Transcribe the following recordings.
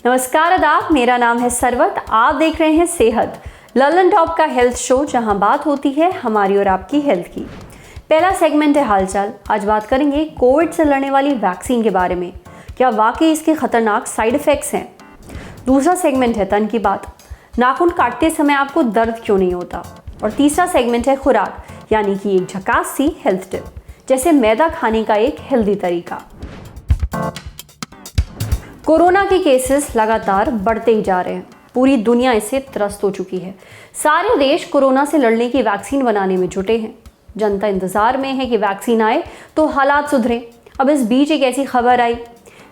नमस्कार आदाब, मेरा नाम है सरवत। आप देख रहे हैं सेहत, ललन टॉप का हेल्थ शो, जहां बात होती है हमारी और आपकी हेल्थ की। पहला सेगमेंट है हालचाल। आज बात करेंगे कोविड से लड़ने वाली वैक्सीन के बारे में, क्या वाकई इसके खतरनाक साइड इफेक्ट्स हैं। दूसरा सेगमेंट है तन की बात, नाखून काटते समय आपको दर्द क्यों नहीं होता। और तीसरा सेगमेंट है खुराक, यानी कि एक झकास सी हेल्थ टिप, जैसे मैदा खाने का एक हेल्दी तरीका। कोरोना के केसेस लगातार बढ़ते ही जा रहे हैं। पूरी दुनिया इससे त्रस्त हो चुकी है। सारे देश कोरोना से लड़ने की वैक्सीन बनाने में जुटे हैं। जनता इंतजार में है कि वैक्सीन आए तो हालात सुधरे। अब इस बीच एक ऐसी खबर आई।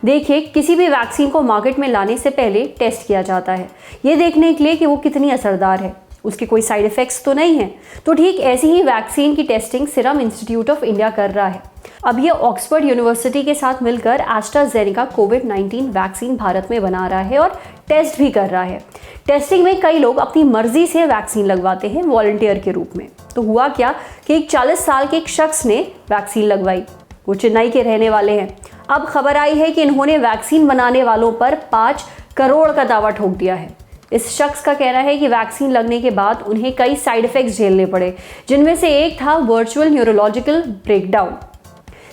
देखिए, किसी भी वैक्सीन को मार्केट में लाने से पहले टेस्ट किया जाता है, ये देखने के लिए कि वो कितनी असरदार है, उसके कोई साइड इफेक्ट्स तो नहीं है। तो ठीक ऐसी ही वैक्सीन की testing serum institute of India कर रहा है। अब ये ऑक्सफोर्ड यूनिवर्सिटी के साथ मिलकर एस्ट्राजेनेका कोविड-19 वैक्सीन भारत में बना रहा है और टेस्ट भी कर रहा है। टेस्टिंग में कई लोग अपनी मर्जी से वैक्सीन लगवाते हैं वॉलंटियर के रूप में। तो हुआ क्या कि एक 40 साल के एक शख्स ने वैक्सीन लगवाई। वो चेन्नई के रहने वाले हैं। अब खबर आई है कि इन्होंने वैक्सीन बनाने वालों पर 5 करोड़ का दावा ठोक दिया है। इस शख्स का कहना है कि वैक्सीन लगने के बाद उन्हें कई साइड इफेक्ट्स झेलने पड़े, जिनमें से एक था वर्चुअल न्यूरोलॉजिकल ब्रेकडाउन।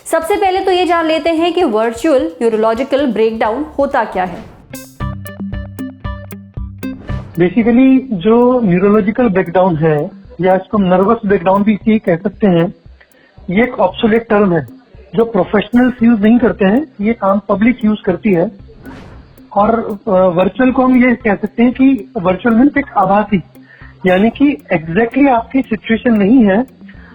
सबसे पहले तो ये जान लेते हैं कि वर्चुअल न्यूरोलॉजिकल ब्रेकडाउन होता क्या है। बेसिकली जो न्यूरोलॉजिकल ब्रेकडाउन है, या इसको नर्वस ब्रेकडाउन भी इसी कह सकते हैं, ये एक ऑब्सोलेट टर्म है जो प्रोफेशनल्स यूज नहीं करते हैं, ये आम पब्लिक यूज करती है। और वर्चुअल को हम ये कह सकते हैं कि वर्चुअल मीन्स एक आभासी, यानी कि एग्जैक्टली आपकी सिचुएशन नहीं है,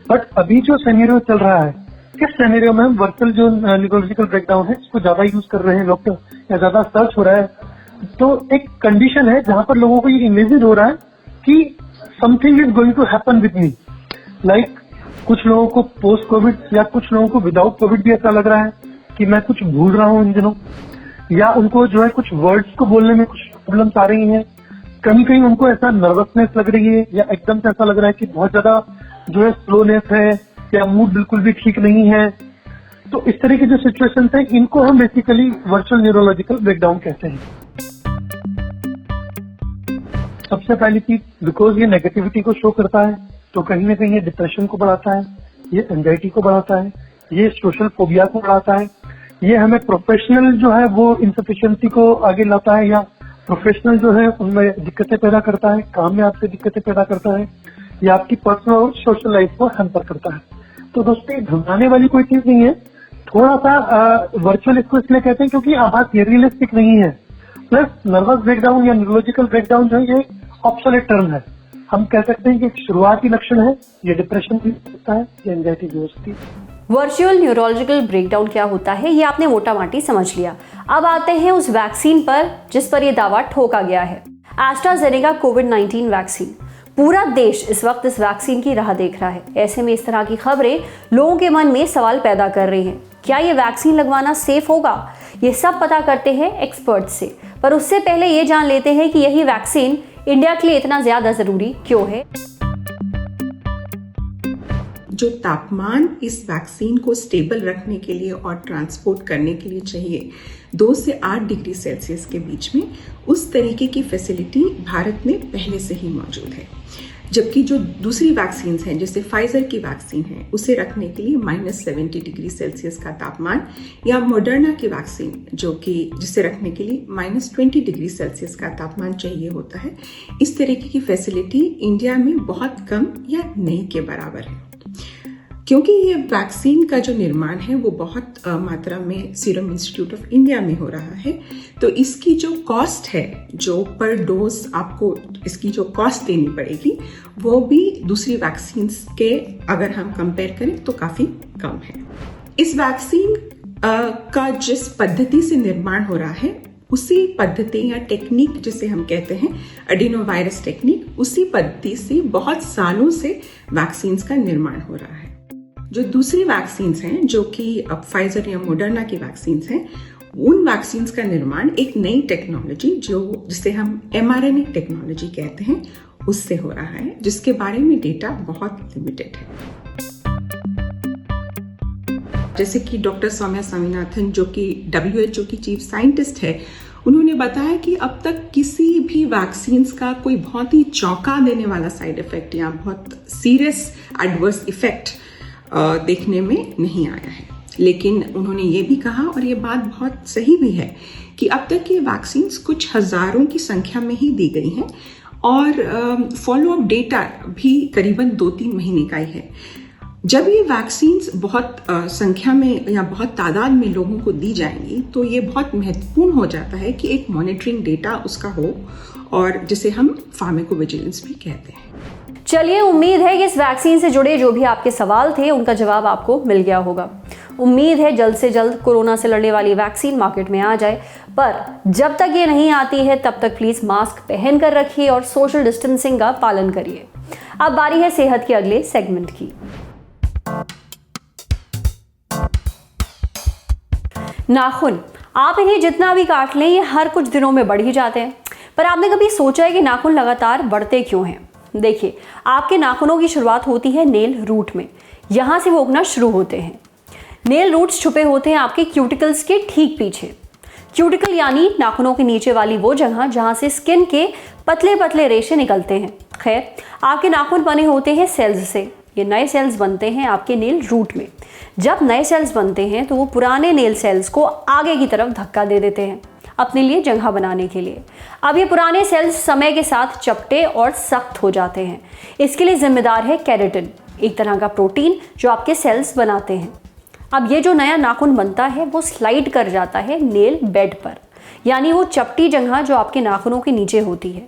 बट अभी जो सिनेरियो चल रहा है, किस सिनेरियो में हम वर्चुअल जो न्यूरोलॉजिकल ब्रेकडाउन है इसको ज्यादा यूज कर रहे हैं लोग, या ज्यादा सर्च हो रहा है। तो एक कंडीशन है जहां पर लोगों को ये इमेजिन हो रहा है कि something is going to happen with me. Like कुछ लोगों को पोस्ट कोविड या कुछ लोगों को विदाउट कोविड भी ऐसा लग रहा है कि मैं कुछ भूल रहा हूं इन दिनों, या उनको जो है कुछ वर्ड्स को बोलने में कुछ प्रॉब्लम्स आ रही हैं। कहीं कहीं उनको ऐसा नर्वसनेस लग रही है, या एकदम से ऐसा लग रहा है कि बहुत ज्यादा जो है स्लोनेस है, या मूड बिल्कुल भी ठीक नहीं है। तो इस तरह की जो सिचुएशंस है, इनको हम बेसिकली वर्चुअल न्यूरोलॉजिकल ब्रेकडाउन कहते हैं। सबसे पहली चीज, बिकॉज ये नेगेटिविटी को शो करता है, तो कहीं ना कहीं ये डिप्रेशन को बढ़ाता है, ये एंजाइटी को बढ़ाता है, ये सोशल फोबिया को बढ़ाता है, ये हमें प्रोफेशनल जो है वो इनसफिशिएंसी को आगे लाता है, या प्रोफेशनल जो है उनमें दिक्कतें पैदा करता है, काम में आपसे दिक्कतें पैदा करता है, या आपकी पर्सनल और सोशल लाइफ को हैम्पर करता है। तो दोस्तों, ये घबराने वाली कोई चीज नहीं है। थोड़ा सा वर्चुअल इसको इसलिए कहते हैं क्योंकि आभास ये रियलिस्टिक नहीं है। प्लस नर्वस ब्रेकडाउन या न्यूरोलॉजिकल ब्रेकडाउन जो है ये ऑब्सोलेट टर्म है। हम कह सकते हैं कि एक शुरुआती लक्षण है, ये डिप्रेशन भी हो सकता है, ये एंजाइटी भी हो सकती है। वर्चुअल न्यूरोलॉजिकल ब्रेकडाउन क्या होता है, ये आपने मोटा माटी समझ लिया। अब आते हैं उस वैक्सीन पर जिस पर यह दावा ठोका गया है, एस्ट्राजेनेका कोविड-19 वैक्सीन। पूरा देश इस वक्त इस वैक्सीन की राह देख रहा है। ऐसे में इस तरह की खबरें लोगों के मन में सवाल पैदा कर रही हैं। क्या ये वैक्सीन लगवाना सेफ होगा? ये सब पता करते हैं एक्सपर्ट से, पर उससे पहले ये जान लेते हैं कि यही वैक्सीन इंडिया के लिए इतना ज्यादा जरूरी क्यों है। जो तापमान इस वैक्सीन को स्टेबल रखने के लिए और ट्रांसपोर्ट करने के लिए चाहिए 2 से 8 डिग्री सेल्सियस के बीच में, उस तरीके की फैसिलिटी भारत में पहले से ही मौजूद है। जबकि जो दूसरी वैक्सीन हैं, जैसे फाइजर की वैक्सीन है, उसे रखने के लिए -70 डिग्री सेल्सियस का तापमान, या मॉडर्ना की वैक्सीन जो कि जिसे रखने के लिए -20 डिग्री सेल्सियस का तापमान चाहिए होता है। इस तरीके की फैसिलिटी इंडिया में बहुत कम या नहीं के बराबर है। क्योंकि ये वैक्सीन का जो निर्माण है वो बहुत मात्रा में सीरम इंस्टीट्यूट ऑफ इंडिया में हो रहा है, तो इसकी जो कॉस्ट है, जो पर डोज आपको इसकी जो कॉस्ट देनी पड़ेगी, वो भी दूसरी वैक्सीन के अगर हम कंपेयर करें तो काफी कम है। इस वैक्सीन का जिस पद्धति से निर्माण हो रहा है, उसी पद्धति या टेक्निक जिसे हम कहते हैं एडिनोवायरस टेक्निक, उसी पद्धति से बहुत सालों से वैक्सीन का निर्माण हो रहा है। जो दूसरी वैक्सीन हैं, जो कि अब फाइजर या मॉडर्ना की वैक्सीन हैं, उन वैक्सीन का निर्माण एक नई टेक्नोलॉजी जिसे हम mRNA टेक्नोलॉजी कहते हैं, उससे हो रहा है, जिसके बारे में डेटा बहुत लिमिटेड है। जैसे कि डॉक्टर सौम्या स्वामीनाथन जो कि WHO की चीफ साइंटिस्ट है, उन्होंने बताया कि अब तक किसी भी वैक्सीन का कोई बहुत ही चौंका देने वाला साइड इफेक्ट या बहुत सीरियस एडवर्स इफेक्ट देखने में नहीं आया है। लेकिन उन्होंने ये भी कहा, और ये बात बहुत सही भी है, कि अब तक ये वैक्सीन कुछ हजारों की संख्या में ही दी गई हैं और फॉलो अप डेटा भी करीबन 2-3 महीने का ही है। जब ये वैक्सीन बहुत संख्या में या बहुत तादाद में लोगों को दी जाएंगी तो ये बहुत महत्वपूर्ण हो जाता है कि एक मॉनिटरिंग डेटा उसका हो, और जिसे हम फार्माकोविजिलेंस भी कहते हैं। चलिए, उम्मीद है कि इस वैक्सीन से जुड़े जो भी आपके सवाल थे उनका जवाब आपको मिल गया होगा। उम्मीद है जल्द से जल्द कोरोना से लड़ने वाली वैक्सीन मार्केट में आ जाए, पर जब तक ये नहीं आती है तब तक प्लीज मास्क पहन कर रखिए और सोशल डिस्टेंसिंग का पालन करिए। अब बारी है सेहत के अगले सेगमेंट की। नाखून, आप इन्हें जितना भी काट लें ये हर कुछ दिनों में बढ़ ही जाते हैं, पर आपने कभी सोचा है कि नाखून लगातार बढ़ते क्यों हैं? देखिए, आपके नाखूनों की शुरुआत होती है नेल रूट में, यहां से वो उगना शुरू होते हैं। नेल रूट्स छुपे होते हैं आपके क्यूटिकल्स के ठीक पीछे। क्यूटिकल यानी नाखूनों के नीचे वाली वो जगह जहां से स्किन के पतले पतले रेशे निकलते हैं। खैर, आपके नाखून बने होते हैं सेल्स से। ये नए सेल्स बनते हैं आपके नेल रूट में। जब नए सेल्स बनते हैं तो वो पुराने नेल सेल्स को आगे की तरफ धक्का दे देते हैं अपने लिए जगह बनाने के लिए। अब ये पुराने सेल्स समय के साथ चपटे और सख्त हो जाते हैं। इसके लिए जिम्मेदार है केराटिन, एक तरह का प्रोटीन जो आपके सेल्स बनाते हैं। अब ये जो नया नाखून बनता है वो स्लाइड कर जाता है नेल बेड पर, यानी वो चपटी जगह जो आपके नाखूनों के नीचे होती है।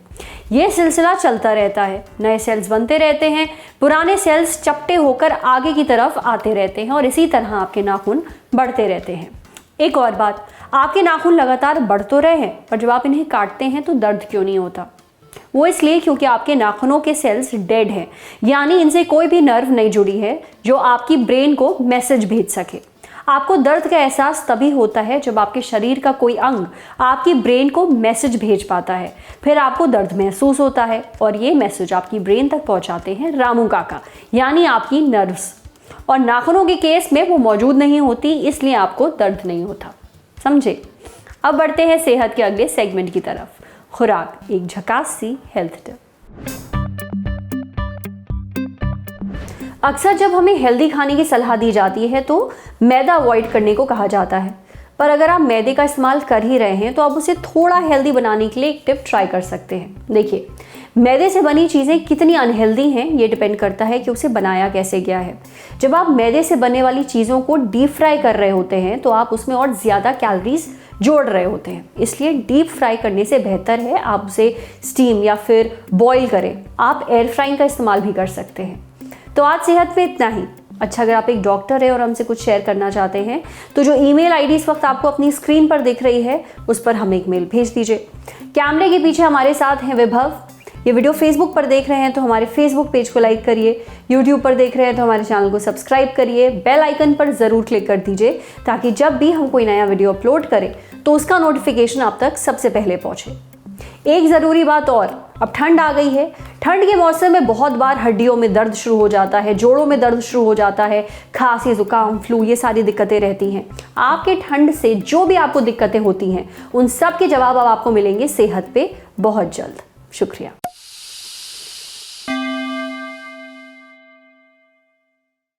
ये सिलसिला चलता रहता है, नए सेल्स बनते रहते हैं, पुराने सेल्स चपटे होकर आगे की तरफ आते रहते हैं और इसी तरह आपके नाखून बढ़ते रहते हैं। एक और बात, आपके नाखून लगातार बढ़ तो रहे हैं, पर जब आप इन्हें काटते हैं तो दर्द क्यों नहीं होता? वो इसलिए क्योंकि आपके नाखूनों के सेल्स डेड हैं, यानी इनसे कोई भी नर्व नहीं जुड़ी है जो आपकी ब्रेन को मैसेज भेज सके। आपको दर्द का एहसास तभी होता है जब आपके शरीर का कोई अंग आपकी ब्रेन को मैसेज भेज पाता है, फिर आपको दर्द महसूस होता है और ये मैसेज आपकी ब्रेन तक पहुंचाते हैं रामू काका, यानी आपकी नर्व्स। और नाखूनों के केस में वो मौजूद नहीं होती, इसलिए आपको दर्द नहीं होता। समझे? अब बढ़ते हैं सेहत के अगले सेगमेंट की तरफ। खुराक, एक झकास सी हेल्थ टिप। अक्सर जब हमें हेल्दी खाने की सलाह दी जाती है तो मैदा अवॉइड करने को कहा जाता है, पर अगर आप मैदे का इस्तेमाल कर ही रहे हैं तो आप उसे थोड़ा हेल्दी बनाने के लिए एक टिप ट्राई कर सकते हैं। देखिए, मैदे से बनी चीज़ें कितनी अनहेल्दी हैं ये डिपेंड करता है कि उसे बनाया कैसे गया है। जब आप मैदे से बनने वाली चीज़ों को डीप फ्राई कर रहे होते हैं तो आप उसमें और ज़्यादा कैलोरीज जोड़ रहे होते हैं, इसलिए डीप फ्राई करने से बेहतर है आप उसे स्टीम या फिर बॉईल करें। आप एयर फ्राइंग का इस्तेमाल भी कर सकते हैं। तो आज सेहत में इतना ही। अच्छा, अगर आप एक डॉक्टर हैं और हमसे कुछ शेयर करना चाहते हैं तो जो ईमेल आईडी इस वक्त आपको अपनी स्क्रीन पर दिख रही है उस पर हमें एक मेल भेज दीजिए। कैमरे के पीछे हमारे साथ हैं विभव। ये वीडियो फेसबुक पर देख रहे हैं तो हमारे फेसबुक पेज को लाइक करिए, यूट्यूब पर देख रहे हैं तो हमारे चैनल को सब्सक्राइब करिए, बेल आइकन पर ज़रूर क्लिक कर दीजिए ताकि जब भी हम कोई नया वीडियो अपलोड करें तो उसका नोटिफिकेशन आप तक सबसे पहले पहुँचे। एक ज़रूरी बात और, अब ठंड आ गई है। ठंड के मौसम में बहुत बार हड्डियों में दर्द शुरू हो जाता है, जोड़ों में दर्द शुरू हो जाता है, खांसी, जुकाम, फ्लू, ये सारी दिक्कतें रहती हैं। आपके ठंड से जो भी आपको दिक्कतें होती हैं उन सब के जवाब अब आपको मिलेंगे सेहत पे बहुत जल्द। शुक्रिया।